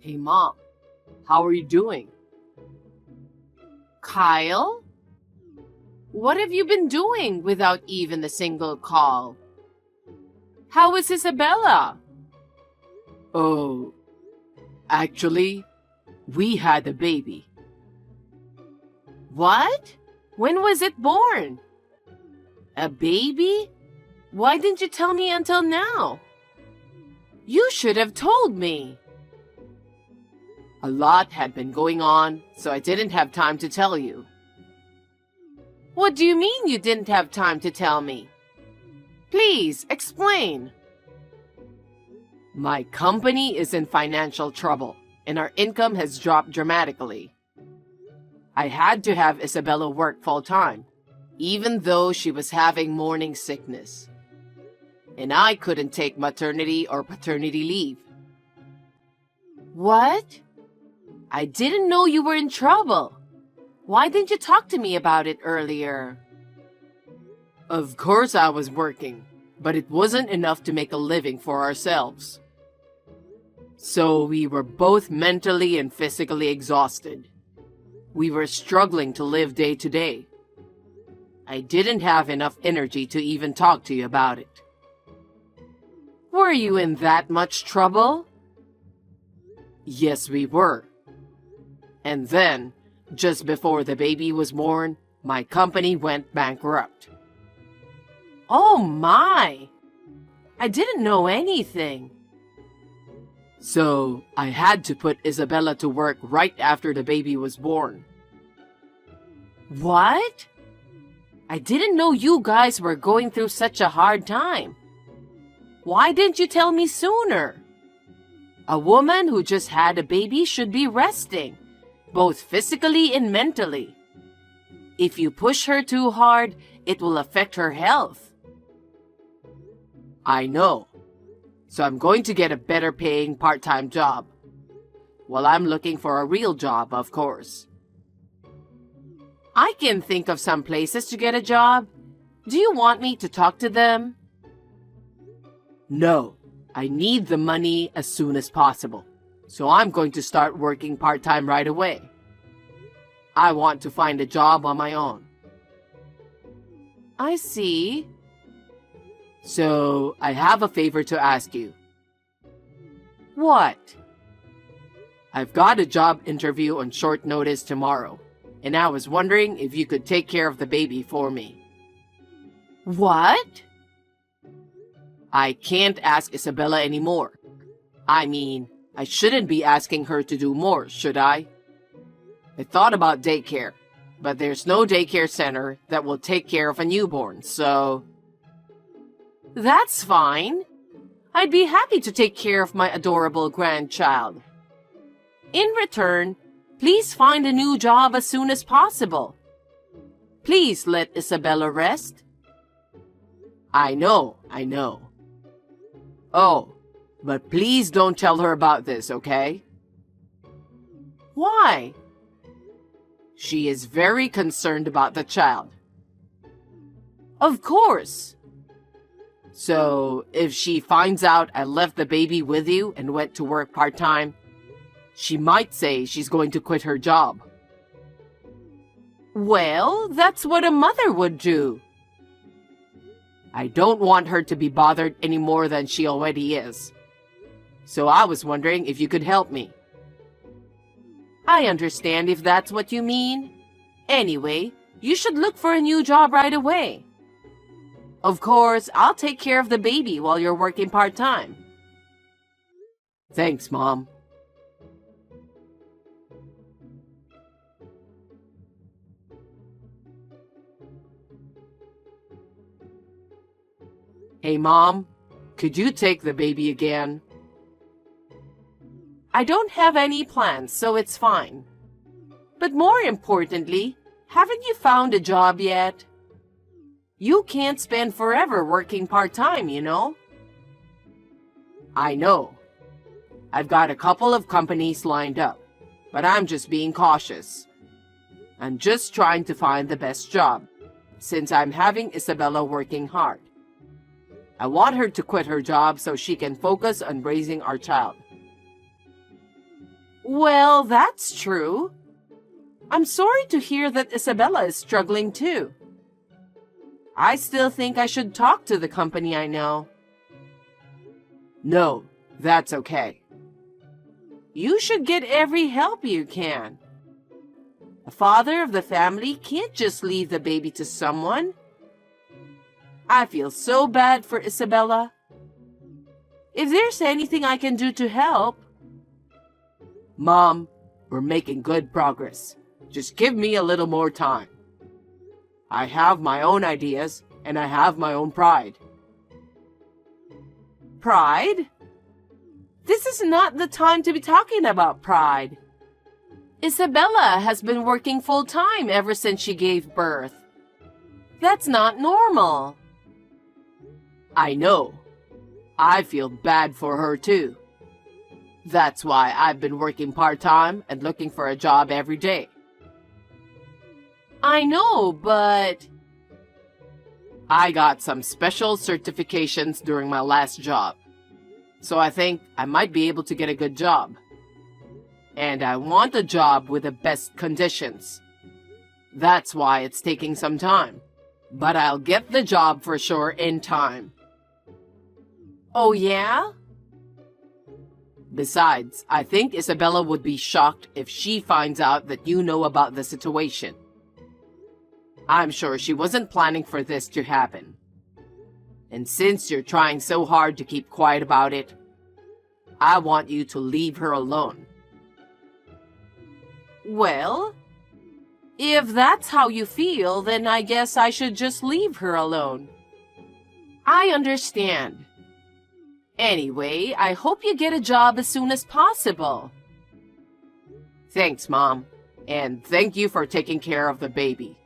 Hey Mom, how are you doing? Kyle? What have you been doing without even a single call? How is Isabella? Oh, actually, we had a baby. What? When was it born? A baby? Why didn't you tell me until now? You should have told me. A lot had been going on, so I didn't have time to tell you. What do you mean you didn't have time to tell me? Please, explain. My company is in financial trouble, and our income has dropped dramatically. I had to have Isabella work full-time, even though she was having morning sickness. And I couldn't take maternity or paternity leave. What? I didn't know you were in trouble. Why didn't you talk to me about it earlier? Of course I was working, but it wasn't enough to make a living for ourselves. So we were both mentally and physically exhausted. We were struggling to live day to day. I didn't have enough energy to even talk to you about it. Were you in that much trouble? Yes, we were. And then, just before the baby was born, my company went bankrupt. Oh my! I didn't know anything. So, I had to put Isabella to work right after the baby was born. What? I didn't know you guys were going through such a hard time. Why didn't you tell me sooner? A woman who just had a baby should be resting, both physically and mentally. If you push her too hard, it will affect her health. I know. So I'm going to get a better paying part-time job. Well, I'm looking for a real job, of course. I can think of some places to get a job. Do you want me to talk to them? No, I need the money as soon as possible. So I'm going to start working part-time right away. I want to find a job on my own. I see. So I have a favor to ask you. What? I've got a job interview on short notice tomorrow, and I was wondering if you could take care of the baby for me. What? I can't ask Isabella anymore. I mean, I shouldn't be asking her to do more, should I? I thought about daycare, but there's no daycare center that will take care of a newborn, so... That's fine. I'd be happy to take care of my adorable grandchild. In return, please find a new job as soon as possible. Please let Isabella rest. I know. Oh, but please don't tell her about this, okay? Why? She is very concerned about the child. Of course. So, if she finds out I left the baby with you and went to work part-time, she might say she's going to quit her job. Well, that's what a mother would do. I don't want her to be bothered any more than she already is. So I was wondering if you could help me. I understand if that's what you mean. Anyway, you should look for a new job right away. Of course, I'll take care of the baby while you're working part-time. Thanks, Mom. Hey, Mom, could you take the baby again? I don't have any plans, so it's fine. But more importantly, haven't you found a job yet? You can't spend forever working part-time, you know? I know. I've got a couple of companies lined up, but I'm just being cautious. I'm just trying to find the best job, since I'm having Isabella working hard. I want her to quit her job so she can focus on raising our child. Well, that's true. I'm sorry to hear that Isabella is struggling too. I still think I should talk to the company I know. No, that's okay. You should get every help you can. A father of the family can't just leave the baby to someone. I feel so bad for Isabella. If there's anything I can do to help... Mom, we're making good progress. Just give me a little more time. I have my own ideas, and I have my own pride. Pride? This is not the time to be talking about pride. Isabella has been working full-time ever since she gave birth. That's not normal. I know. I feel bad for her too. That's why I've been working part-time and looking for a job every day. I know, but... I got some special certifications during my last job. So I think I might be able to get a good job. And I want a job with the best conditions. That's why it's taking some time. But I'll get the job for sure in time. Oh yeah? Besides, I think Isabella would be shocked if she finds out that you know about the situation. I'm sure she wasn't planning for this to happen. And since you're trying so hard to keep quiet about it, I want you to leave her alone. Well, if that's how you feel, then I guess I should just leave her alone. I understand. Anyway, I hope you get a job as soon as possible. Thanks, Mom. And thank you for taking care of the baby.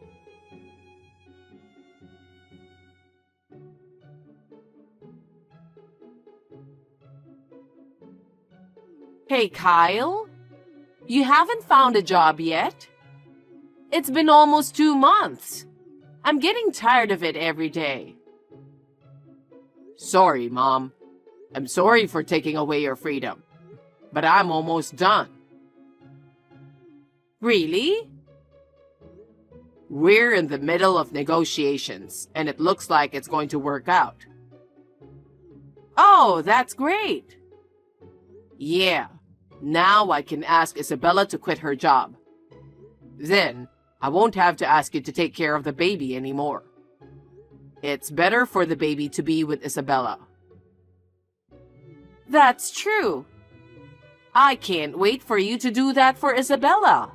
Hey, Kyle? You haven't found a job yet? It's been almost 2 months. I'm getting tired of it every day. Sorry, Mom. I'm sorry for taking away your freedom. But I'm almost done. Really? We're in the middle of negotiations, and it looks like it's going to work out. Oh, that's great. Yeah. Now I can ask Isabella to quit her job. Then, I won't have to ask you to take care of the baby anymore. It's better for the baby to be with Isabella. That's true. I can't wait for you to do that for Isabella.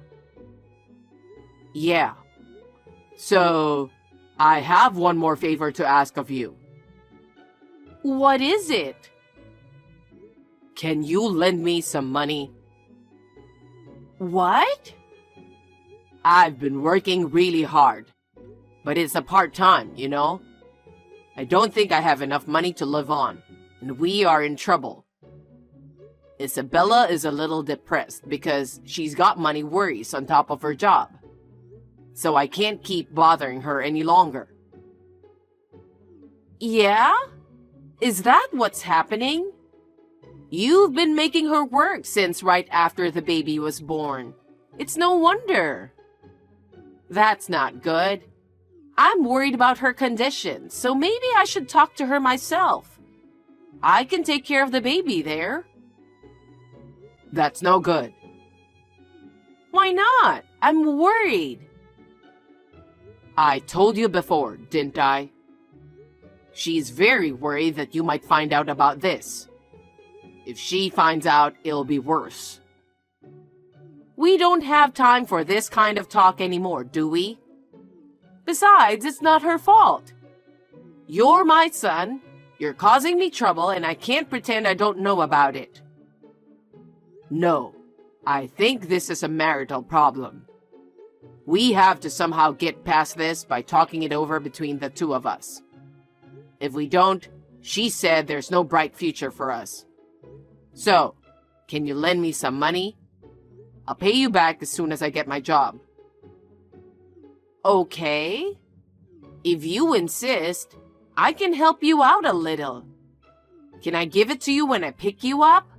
Yeah. So, I have one more favor to ask of you. What is it? Can you lend me some money? What? I've been working really hard, but it's a part-time, you know? I don't think I have enough money to live on, and we are in trouble. Isabella is a little depressed because she's got money worries on top of her job. So I can't keep bothering her any longer. Yeah? Is that what's happening? You've been making her work since right after the baby was born. It's no wonder. That's not good. I'm worried about her condition, so maybe I should talk to her myself. I can take care of the baby there. That's no good. Why not? I'm worried. I told you before, didn't I? She's very worried that you might find out about this. If she finds out, it'll be worse. We don't have time for this kind of talk anymore, do we? Besides, it's not her fault. You're my son, you're causing me trouble, and I can't pretend I don't know about it. No, I think this is a marital problem. We have to somehow get past this by talking it over between the two of us. If we don't, she said there's no bright future for us. So, can you lend me some money? I'll pay you back as soon as I get my job. Okay. If you insist, I can help you out a little. Can I give it to you when I pick you up?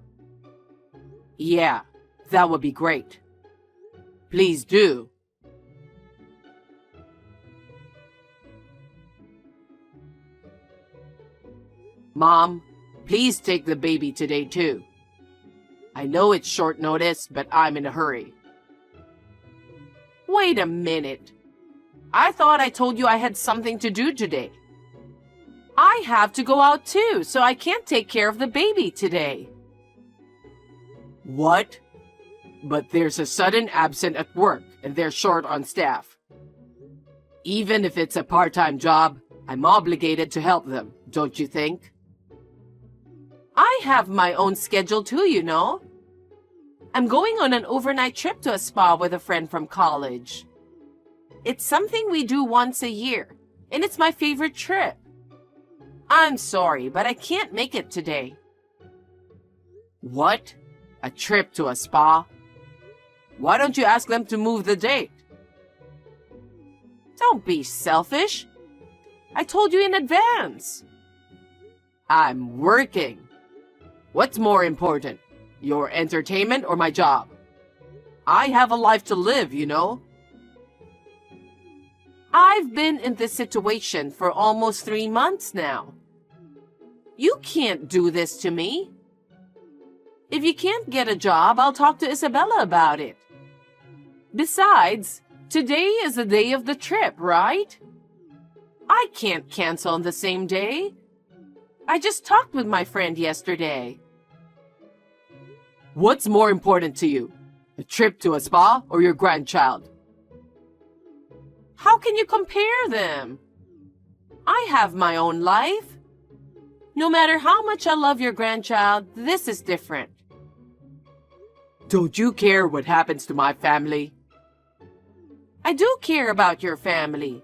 Yeah, That would be great. Please do. Mom, please take the baby today too. I know it's short notice, but I'm in a hurry. Wait a minute. I thought I told you I had something to do today. I have to go out too, so I can't take care of the baby today. What? But there's a sudden absence at work and they're short on staff. Even if it's a part-time job, I'm obligated to help them, don't you think? I have my own schedule too, you know. I'm going on an overnight trip to a spa with a friend from college. It's something we do once a year, and it's my favorite trip. I'm sorry, but I can't make it today. What? A trip to a spa? Why don't you ask them to move the date? Don't be selfish. I told you in advance. I'm working. What's more important, your entertainment or my job? I have a life to live, you know. I've been in this situation for almost 3 months now. You can't do this to me. If you can't get a job, I'll talk to Isabella about it. Besides, today is the day of the trip, right? I can't cancel on the same day. I just talked with my friend yesterday. What's more important to you, a trip to a spa or your grandchild? How can you compare them? I have my own life. No matter how much I love your grandchild, this is different. Don't you care what happens to my family? I do care about your family.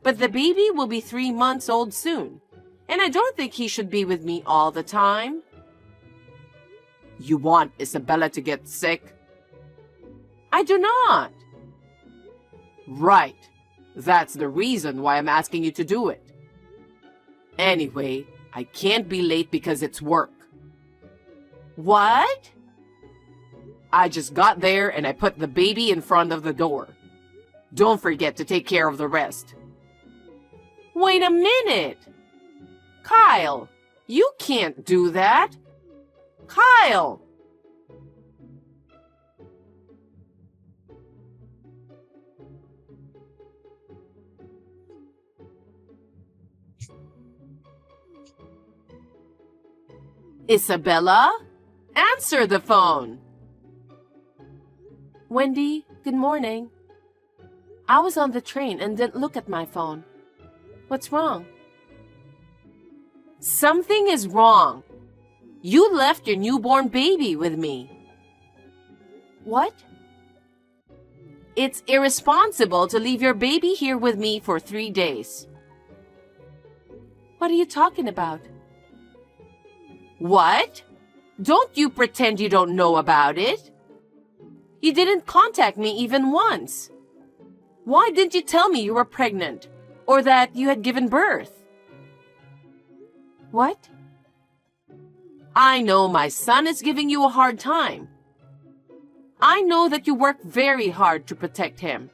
But the baby will be 3 months old soon, and I don't think he should be with me all the time. You want Isabella to get sick? I do not. Right. That's the reason why I'm asking you to do it. Anyway, I can't be late because it's work. What? I just got there and I put the baby in front of the door. Don't forget to take care of the rest. Wait a minute. Kyle, you can't do that. Kyle! Isabella? Answer the phone. Wendy, good morning. I was on the train and didn't look at my phone. What's wrong? Something is wrong. You left your newborn baby with me. What? It's irresponsible to leave your baby here with me for 3 days. What are you talking about? What? Don't you pretend you don't know about it. You didn't contact me even once. Why didn't you tell me you were pregnant or that you had given birth? What? I know my son is giving you a hard time. I know that you work very hard to protect him.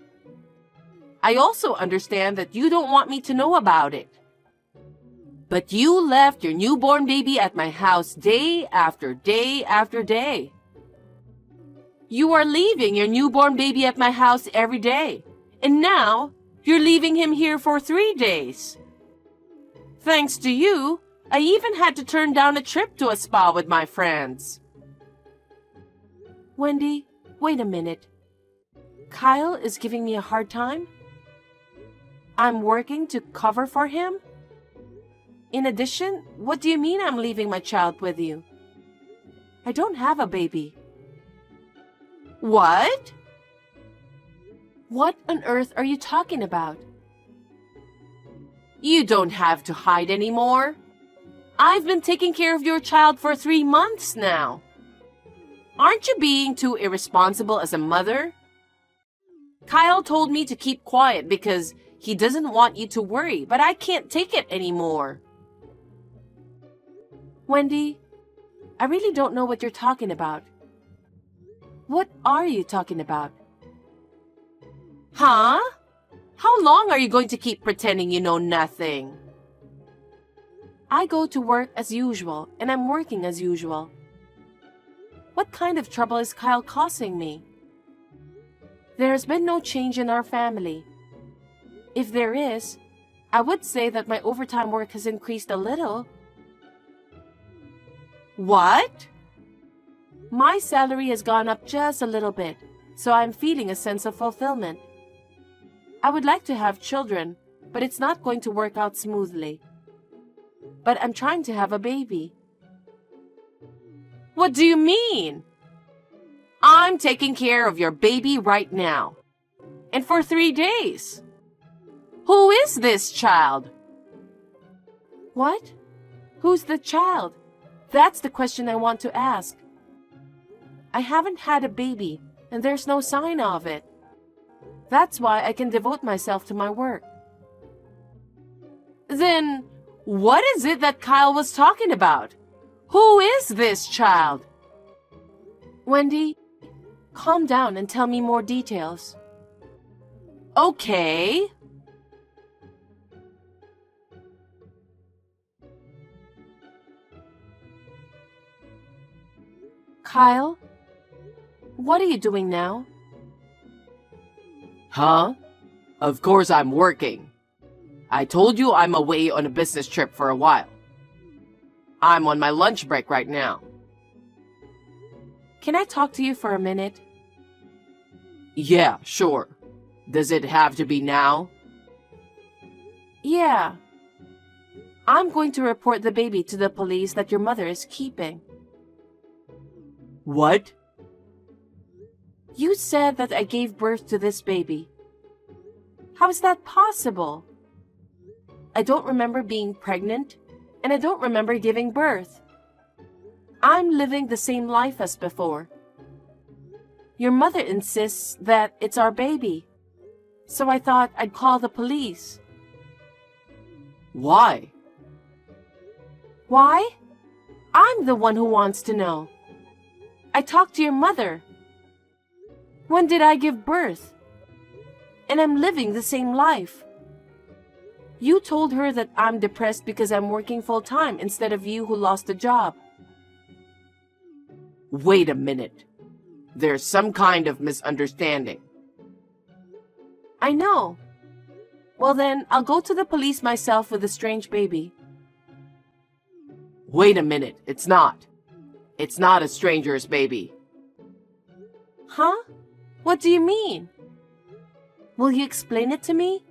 I also understand that you don't want me to know about it. But you left your newborn baby at my house day after day after day. You are leaving your newborn baby at my house every day, and now you're leaving him here for 3 days. Thanks to you, I even had to turn down a trip to a spa with my friends. Wendy, wait a minute. Kyle is giving me a hard time? I'm working to cover for him? In addition, what do you mean I'm leaving my child with you? I don't have a baby. What? What on earth are you talking about? You don't have to hide anymore. I've been taking care of your child for 3 months now. Aren't you being too irresponsible as a mother? Kyle told me to keep quiet because he doesn't want you to worry, but I can't take it anymore. Wendy, I really don't know what you're talking about. What are you talking about? Huh? How long are you going to keep pretending you know nothing? I go to work as usual, and I'm working as usual. What kind of trouble is Kyle causing me? There's been no change in our family. If there is, I would say that my overtime work has increased a little. What? My salary has gone up just a little bit, so I'm feeling a sense of fulfillment. I would like to have children, but it's not going to work out smoothly. But I'm trying to have a baby. What do you mean? I'm taking care of your baby right now. And for 3 days. Who is this child? What? Who's the child? That's the question I want to ask. I haven't had a baby, and there's no sign of it. That's why I can devote myself to my work. Then, what is it that Kyle was talking about? Who is this child? Wendy, calm down and tell me more details. Okay. Kyle, what are you doing now? Huh? Of course I'm working. I told you I'm away on a business trip for a while. I'm on my lunch break right now. Can I talk to you for a minute? Yeah, sure. Does it have to be now? Yeah. I'm going to report the baby to the police that your mother is keeping. What? You said that I gave birth to this baby. How is that possible? I don't remember being pregnant, and I don't remember giving birth. I'm living the same life as before. Your mother insists that it's our baby, so I thought I'd call the police. Why? Why? I'm the one who wants to know. I talked to your mother. When did I give birth? And I'm living the same life. You told her that I'm depressed because I'm working full-time instead of you who lost a job. Wait a minute. There's some kind of misunderstanding. I know. Well then, I'll go to the police myself with a strange baby. Wait a minute, it's not. It's not a stranger's baby. Huh? What do you mean? Will you explain it to me?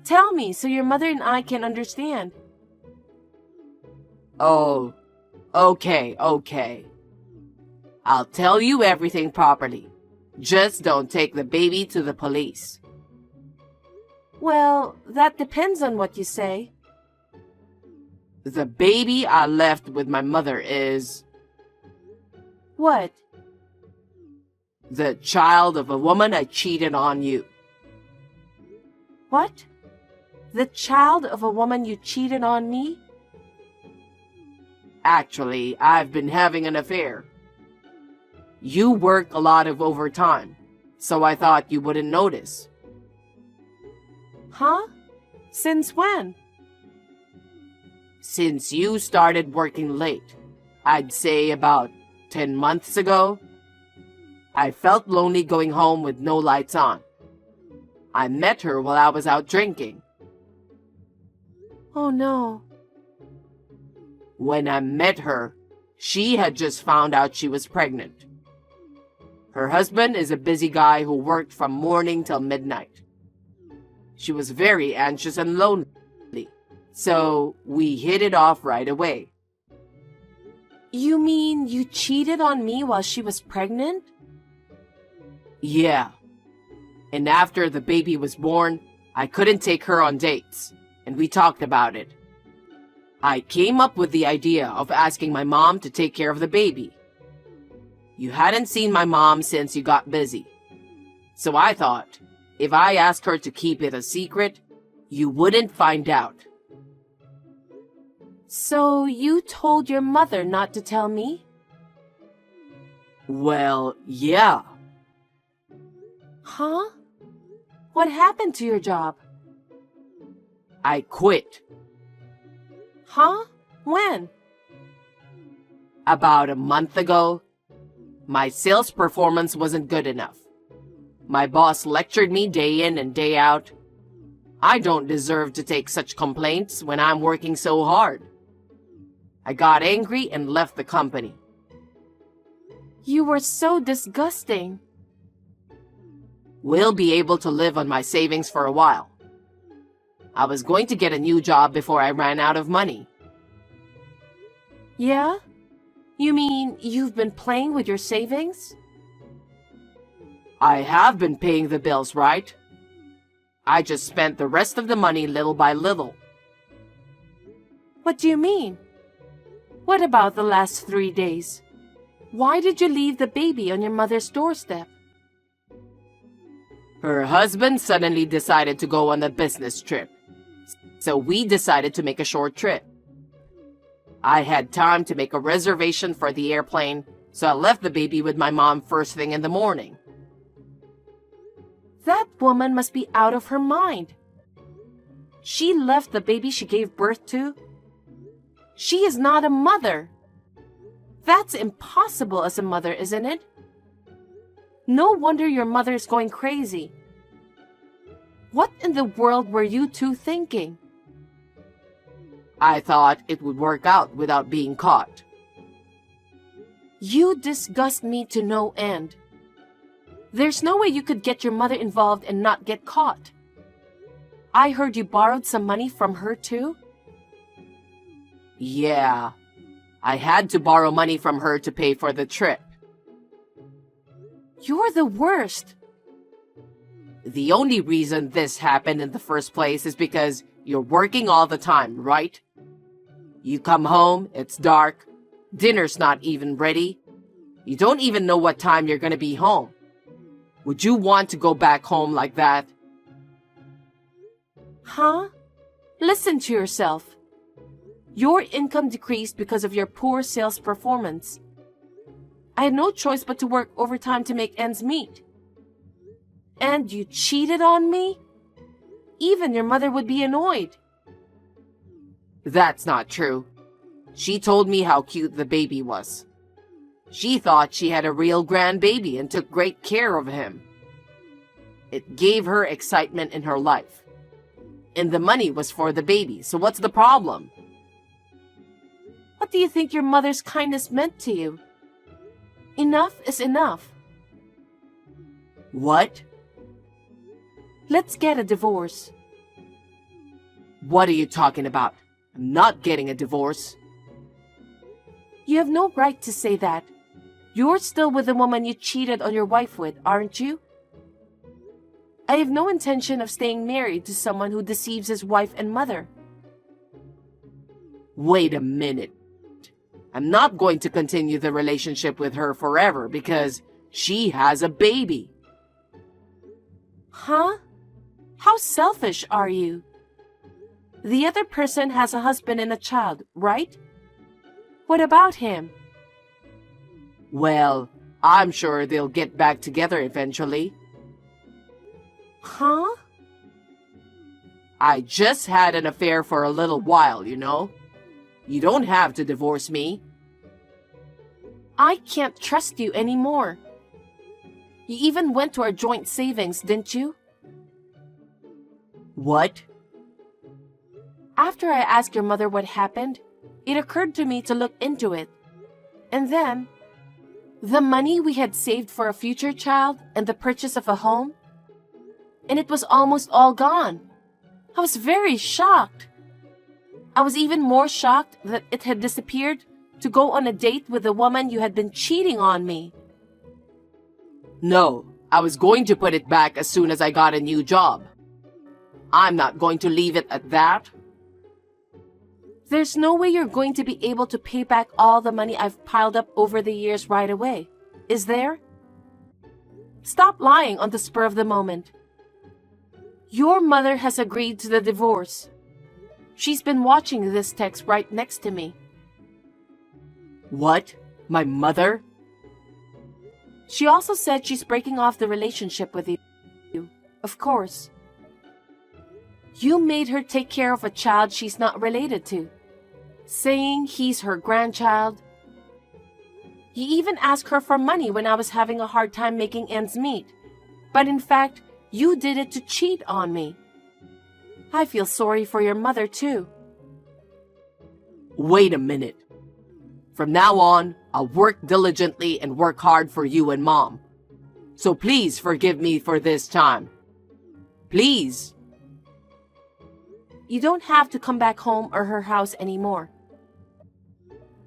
Tell me so your mother and I can understand. Oh, okay. I'll tell you everything properly. Just don't take the baby to the police. Well, that depends on what you say. The baby I left with my mother is What? the child of a woman I cheated on you. What? The child of a woman you cheated on me? Actually, I've been having an affair. You work a lot of overtime, so I thought you wouldn't notice. Huh? Since when? Since you started working late, I'd say about 10 months ago. I felt lonely going home with no lights on. I met her while I was out drinking. Oh no. When I met her, she had just found out she was pregnant. Her husband is a busy guy who worked from morning till midnight. She was very anxious and lonely, so we hit it off right away. You mean you cheated on me while she was pregnant? Yeah. And after the baby was born, I couldn't take her on dates, and we talked about it. I came up with the idea of asking my mom to take care of the baby. You hadn't seen my mom since you got busy. So I thought, if I asked her to keep it a secret, you wouldn't find out. So you told your mother not to tell me? Well, yeah. Huh? What happened to your job? I quit. Huh? When? About a month ago. My sales performance wasn't good enough. My boss lectured me day in and day out. I don't deserve to take such complaints when I'm working so hard. I got angry and left the company. You were so disgusting. Will be able to live on my savings for a while. I was going to get a new job before I ran out of money. Yeah? You mean you've been playing with your savings? I have been paying the bills, right? I just spent the rest of the money little by little. What do you mean? What about the last 3 days? Why did you leave the baby on your mother's doorstep? Her husband suddenly decided to go on a business trip, so we decided to make a short trip. I had time to make a reservation for the airplane, so I left the baby with my mom first thing in the morning. That woman must be out of her mind. She left the baby she gave birth to. She is not a mother. That's impossible as a mother, isn't it? No wonder your mother is going crazy. What in the world were you two thinking? I thought it would work out without being caught. You disgust me to no end. There's no way you could get your mother involved and not get caught. I heard you borrowed some money from her too? Yeah, I had to borrow money from her to pay for the trip. You're the worst. The only reason this happened in the first place is because you're working all the time, right? You come home, it's dark, dinner's not even ready. You don't even know what time you're gonna be home. Would you want to go back home like that? Huh? Listen to yourself. Your income decreased because of your poor sales performance. I had no choice but to work overtime to make ends meet. And you cheated on me? Even your mother would be annoyed. That's not true. She told me how cute the baby was. She thought she had a real grandbaby and took great care of him. It gave her excitement in her life. And the money was for the baby, so what's the problem? What do you think your mother's kindness meant to you? Enough is enough. What? Let's get a divorce. What are you talking about? I'm not getting a divorce. You have no right to say that. You're still with the woman you cheated on your wife with, aren't you? I have no intention of staying married to someone who deceives his wife and mother. Wait a minute. I'm not going to continue the relationship with her forever because she has a baby. Huh? How selfish are you? The other person has a husband and a child, right? What about him? Well, I'm sure they'll get back together eventually. Huh? I just had an affair for a little while, you know. You don't have to divorce me. I can't trust you anymore. You even went to our joint savings, didn't you? What? After I asked your mother what happened, it occurred to me to look into it. And then, the money we had saved for a future child and the purchase of a home, and it was almost all gone. I was very shocked. I was even more shocked that it had disappeared to go on a date with the woman you had been cheating on me. No, I was going to put it back as soon as I got a new job. I'm not going to leave it at that. There's no way you're going to be able to pay back all the money I've piled up over the years right away, is there? Stop lying on the spur of the moment. Your mother has agreed to the divorce. She's been watching this text right next to me. What? My mother? She also said she's breaking off the relationship with you. Of course. You made her take care of a child she's not related to, saying he's her grandchild. You even asked her for money when I was having a hard time making ends meet. But in fact, you did it to cheat on me. I feel sorry for your mother too. Wait a minute. From now on, I'll work diligently and work hard for you and Mom. So please forgive me for this time. Please. You don't have to come back home or her house anymore.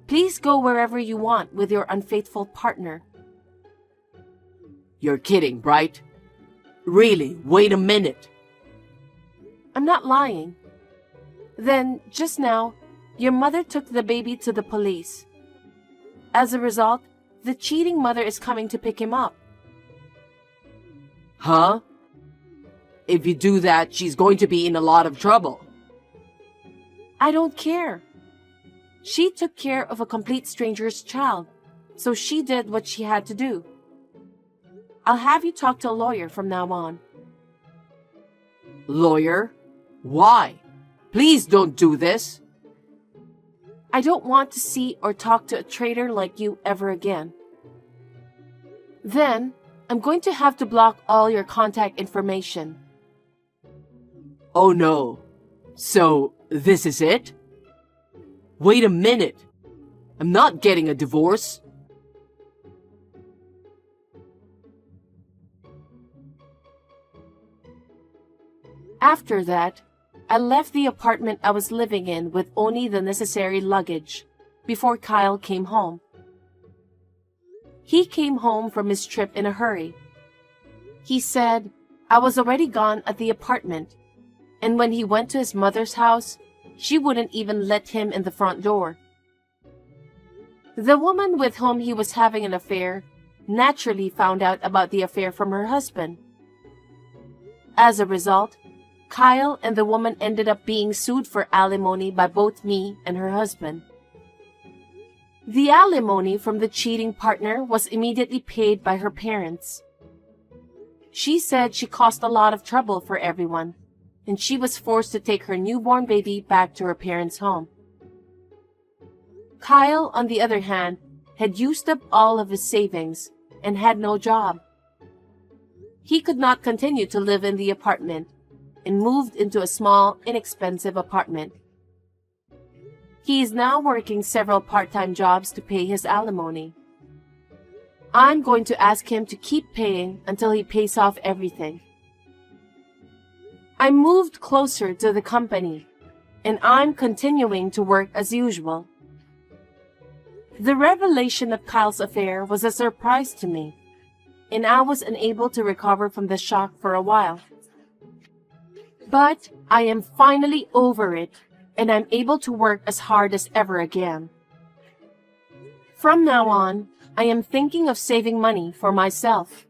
Please go wherever you want with your unfaithful partner. You're kidding, right? Really, wait a minute. I'm not lying. Then, just now, your mother took the baby to the police. As a result, the cheating mother is coming to pick him up. Huh? If you do that, she's going to be in a lot of trouble. I don't care. She took care of a complete stranger's child, so she did what she had to do. I'll have you talk to a lawyer from now on. Lawyer? Why? Please don't do this. I don't want to see or talk to a traitor like you ever again. Then, I'm going to have to block all your contact information. Oh no. So, this is it? Wait a minute. I'm not getting a divorce. After that, I left the apartment I was living in with only the necessary luggage before Kyle came home. He came home from his trip in a hurry. He said I was already gone at the apartment, and when he went to his mother's house, she wouldn't even let him in the front door. The woman with whom he was having an affair naturally found out about the affair from her husband. As a result, Kyle and the woman ended up being sued for alimony by both me and her husband. The alimony from the cheating partner was immediately paid by her parents. She said she caused a lot of trouble for everyone, and she was forced to take her newborn baby back to her parents' home. Kyle, on the other hand, had used up all of his savings and had no job. He could not continue to live in the apartment and moved into a small, inexpensive apartment. He is now working several part-time jobs to pay his alimony. I'm going to ask him to keep paying until he pays off everything. I moved closer to the company, and I'm continuing to work as usual. The revelation of Kyle's affair was a surprise to me, and I was unable to recover from the shock for a while. But I am finally over it, and I'm able to work as hard as ever again. From now on, I am thinking of saving money for myself.